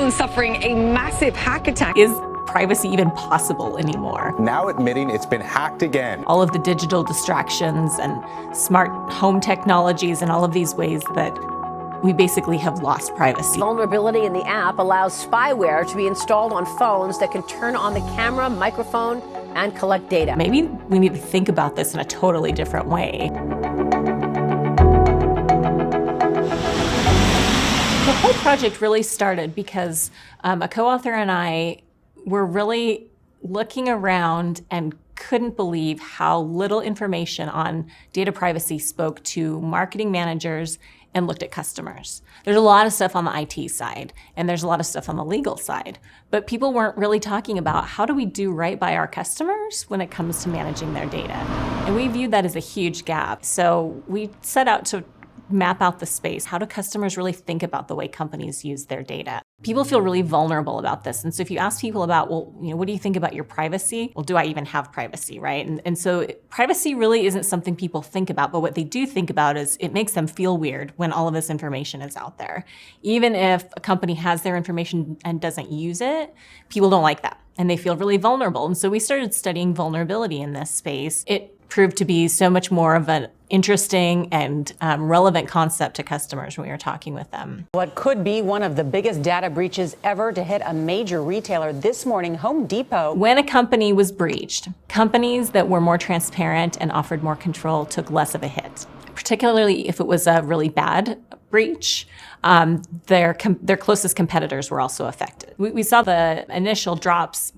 Amazon suffering a massive hack attack. Is privacy even possible anymore? Now admitting it's been hacked again. All of the digital distractions and smart home technologies and all of these ways that we basically have lost privacy. Vulnerability in the app allows spyware to be installed on phones that can turn on the camera, microphone, and collect data. Maybe we need to think about this in a totally different way. The whole project really started because a co-author and I were really looking around and couldn't believe how little information on data privacy spoke to marketing managers and looked at customers. There's a lot of stuff on the IT side, and there's a lot of stuff on the legal side, but people weren't really talking about how do we do right by our customers when it comes to managing their data. And we viewed that as a huge gap. So we set out to map out the space. How do customers really think about the way companies use their data? People feel really vulnerable about this. And so if you ask people about, well, what do you think about your privacy? Well, do I even have privacy, right? And so privacy really isn't something people think about, but what they do think about is it makes them feel weird when all of this information is out there. Even if a company has their information and doesn't use it, people don't like that. And they feel really vulnerable. And so we started studying vulnerability in this space. It proved to be so much more of an interesting and relevant concept to customers when we were talking with them. What could be one of the biggest data breaches ever to hit a major retailer this morning, Home Depot. When a company was breached, companies that were more transparent and offered more control took less of a hit, particularly if it was a really bad breach. Their closest competitors were also affected. We saw the initial drops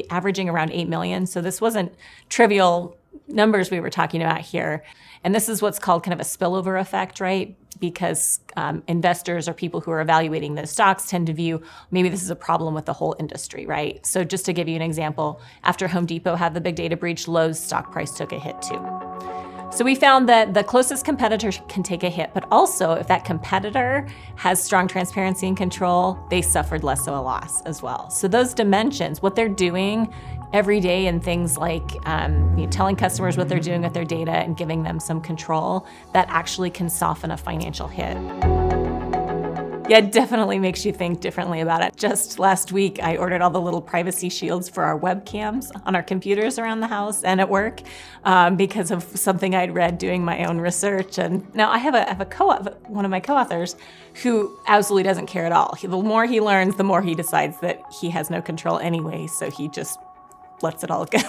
averaging around 8 million, so this wasn't trivial numbers we were talking about here. And this is what's called kind of a spillover effect, right? Because investors or people who are evaluating those stocks tend to view maybe this is a problem with the whole industry, right? So just to give you an example, after Home Depot had the big data breach, Lowe's stock price took a hit too. So we found that the closest competitor can take a hit, but also if that competitor has strong transparency and control, they suffered less of a loss as well. So those dimensions, what they're doing every day and things like telling customers what they're doing with their data and giving them some control, that actually can soften a financial hit. Yeah, it definitely makes you think differently about it. Just last week, I ordered all the little privacy shields for our webcams on our computers around the house and at work because of something I'd read doing my own research. And now I have one of my co-authors who absolutely doesn't care at all. The more he learns, the more he decides that he has no control anyway, so he just lets it all go.